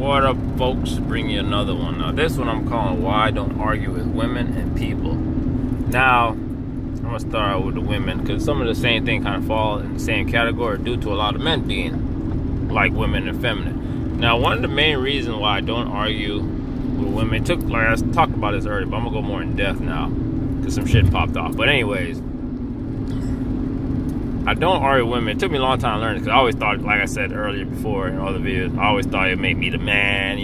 What up, folks? Bring you another one. Now, this one I'm calling Why I Don't Argue with Women and People. Now, I'm going to start out with the women because some of the same thing kind of fall in the same category due to a lot of men being like women and feminine. Now, one of the main reasons why I don't argue with women, I talked about this earlier, but I'm going to go more in depth now because some shit popped off. But anyways, I don't argue with women. It took me a long time to learn it because I always thought, like I said earlier before in other videos, I always thought it made me the man,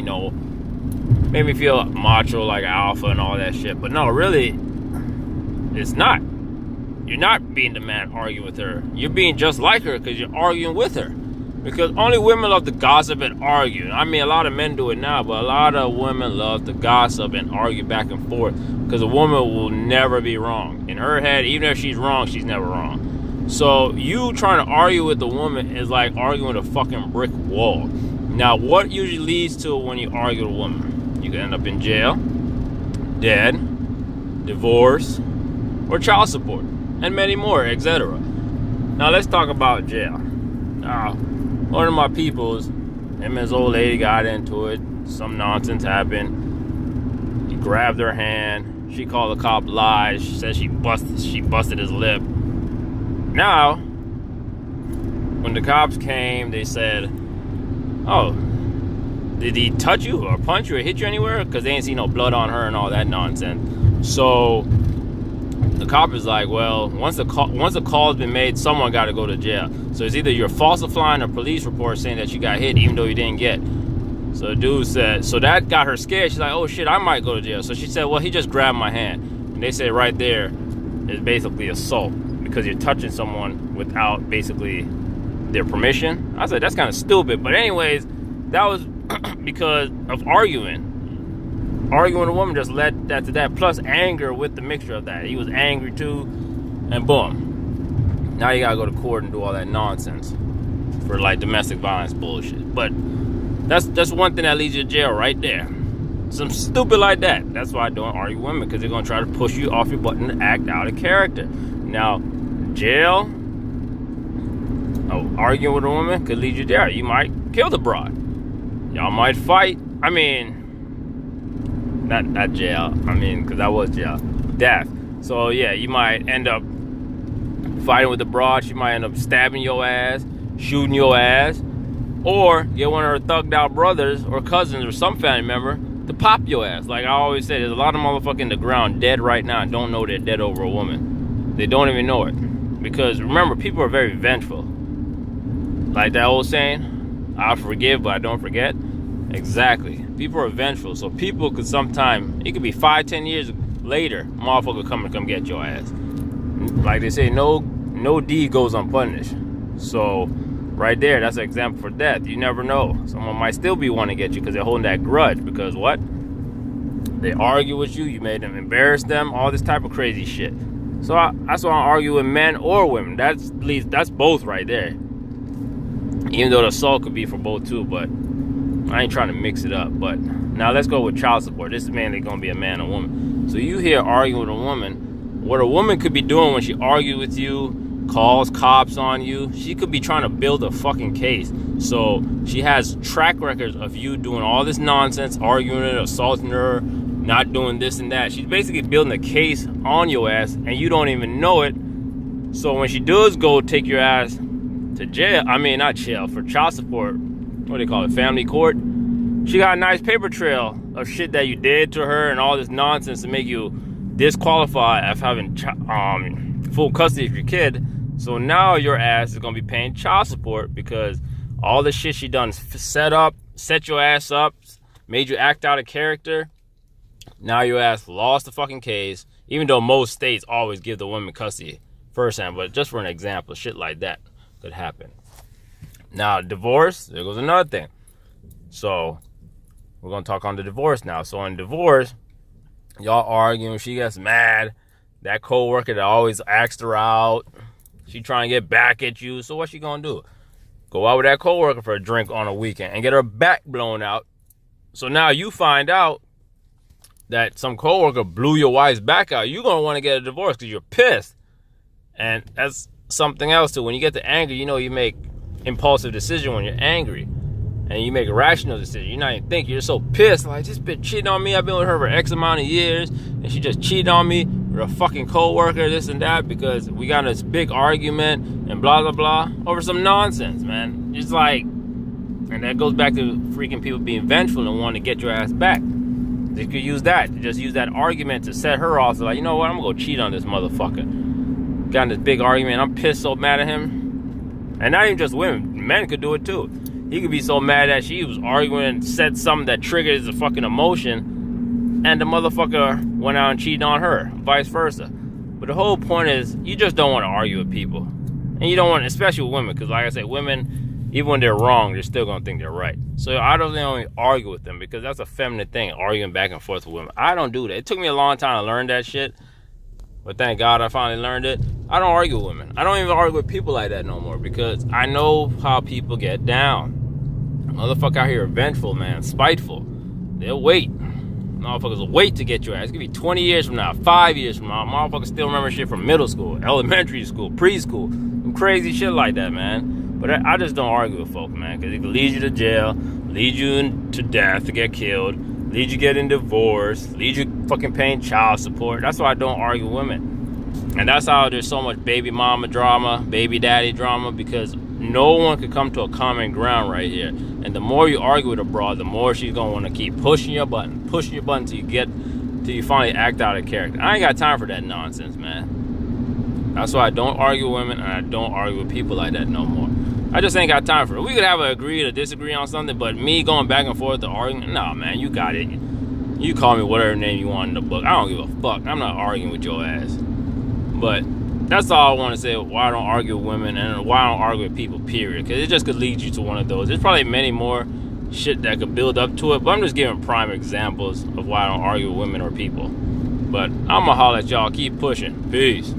made me feel macho like alpha and all that shit. But no, really, it's not. You're not being the man arguing with her. You're being just like her because you're arguing with her. Because only women love to gossip and argue. I mean, a lot of men do it now, but a lot of women love to gossip and argue back and forth because a woman will never be wrong. In her head, even if she's wrong, she's never wrong. So you trying to argue with a woman is like arguing with a fucking brick wall. Now, what usually leads to when you argue with a woman? You can end up in jail, dead, divorce, or child support, and many more, etc. Now, let's talk about jail. Now, one of my peoples, him and his old lady got into it. Some nonsense happened. He grabbed her hand. She called the cop lies. She said she busted his lip. Now, when the cops came, they said, "Oh, did he touch you or punch you or hit you anywhere?" Because they ain't see no blood on her and all that nonsense. So the cop is like, "Well, once the call's been made, someone got to go to jail. So it's either you're falsifying a police report saying that you got hit even though you didn't get." So the dude said, so that got her scared. She's like, "Oh shit, I might go to jail." So she said, "Well, he just grabbed my hand." And they said right there is basically assault. Because you're touching someone without basically their permission. I said, that's kind of stupid. But anyways, that was because of arguing. Arguing with a woman just led that to that. Plus anger with the mixture of that. He was angry too. And boom. Now you gotta go to court and do all that nonsense. For like domestic violence bullshit. But that's one thing that leads you to jail right there. Some stupid like that. That's why I don't argue with women. Because they're gonna try to push you off your button and act out of character. Now, jail, arguing with a woman could lead you there. You might kill the broad. Y'all might fight. I mean, not jail. I mean, because that was jail. Death. So, yeah, you might end up fighting with the broad. She might end up stabbing your ass, shooting your ass, or get one of her thugged out brothers or cousins or some family member to pop your ass. Like I always say, there's a lot of motherfuckers in the ground dead right now and don't know they're dead over a woman. They don't even know it. Because remember, people are very vengeful. Like that old saying, I forgive, but I don't forget. Exactly. People are vengeful. So people could sometime, it could be 5-10 years later, motherfucker come get your ass. Like they say, no deed goes unpunished. So right there, that's an example for death. You never know. Someone might still be wanting to get you because they're holding that grudge. Because what? They argue with you. You made them embarrass them. All this type of crazy shit. So that's why I argue with men or women. That's both right there. Even though the assault could be for both too, but I ain't trying to mix it up. But now let's go with child support. This is mainly gonna be a man or woman. So you here arguing with a woman. What a woman could be doing when she argues with you, calls cops on you, she could be trying to build a fucking case. So she has track records of you doing all this nonsense, arguing her, assaulting her, not doing this and that. She's basically building a case on your ass and you don't even know it. So when she does go take your ass to jail, I mean not jail, for child support, what do they call it, family court, she got a nice paper trail of shit that you did to her and all this nonsense to make you disqualified of having full custody of your kid. So now your ass is gonna be paying child support because all the shit she done set your ass up, made you act out of character. Now your ass lost the fucking case, even though most states always give the woman custody firsthand. But just for an example, shit like that could happen. Now, divorce, there goes another thing. So, we're going to talk on the divorce now. So, in divorce, y'all arguing, she gets mad. That coworker that always asked her out, she trying to get back at you. So, what's she going to do? Go out with that coworker for a drink on a weekend and get her back blown out. So, now you find out that some coworker blew your wife's back out. You're going to want to get a divorce because you're pissed. And that's something else too. When you get to anger, you make impulsive decision when you're angry. and you make a rational decision. You're not even thinking. You're so pissed. Like, this bitch cheating on me. I've been with her for X amount of years, and she just cheated on me with a fucking co-worker, this and that, because we got in this big argument and blah, blah, blah over some nonsense, man. It's like, and that goes back to freaking people being vengeful and wanting to get your ass back. They could use that. Just use that argument to set her off. So like, you know what? I'm going to go cheat on this motherfucker. Got in this big argument. I'm pissed so mad at him. And not even just women. Men could do it too. He could be so mad that she was arguing and said something that triggers a fucking emotion. And the motherfucker went out and cheated on her. Vice versa. But the whole point is, you just don't want to argue with people. And you don't want, especially with women. Because like I said, women, even when they're wrong, they're still going to think they're right. So I don't only argue with them because that's a feminine thing, arguing back and forth with women. I don't do that. It took me a long time to learn that shit. But thank God I finally learned it. I don't argue with women. I don't even argue with people like that no more because I know how people get down. Motherfucker out here are vengeful, man. Spiteful. They'll wait. Motherfuckers will wait to get your ass. It could be 20 years from now, 5 years from now. Motherfuckers still remember shit from middle school, elementary school, preschool. Some crazy shit like that, man. But I just don't argue with folks, man, because it can lead you to jail, lead you to death to get killed, lead you getting divorced, lead you fucking paying child support. That's why I don't argue with women. And that's how there's so much baby mama drama, baby daddy drama, because no one could come to a common ground right here. And the more you argue with a broad, the more she's going to want to keep pushing your button till you finally act out of character. I ain't got time for that nonsense, man. That's why I don't argue with women and I don't argue with people like that no more. I just ain't got time for it. We could have a agree or disagree on something, but me going back and forth to arguing, nah, man, you got it. You call me whatever name you want in the book. I don't give a fuck. I'm not arguing with your ass. But that's all I want to say, why I don't argue with women and why I don't argue with people, period. Because it just could lead you to one of those. There's probably many more shit that could build up to it, but I'm just giving prime examples of why I don't argue with women or people. But I'm going to holler at y'all. Keep pushing. Peace.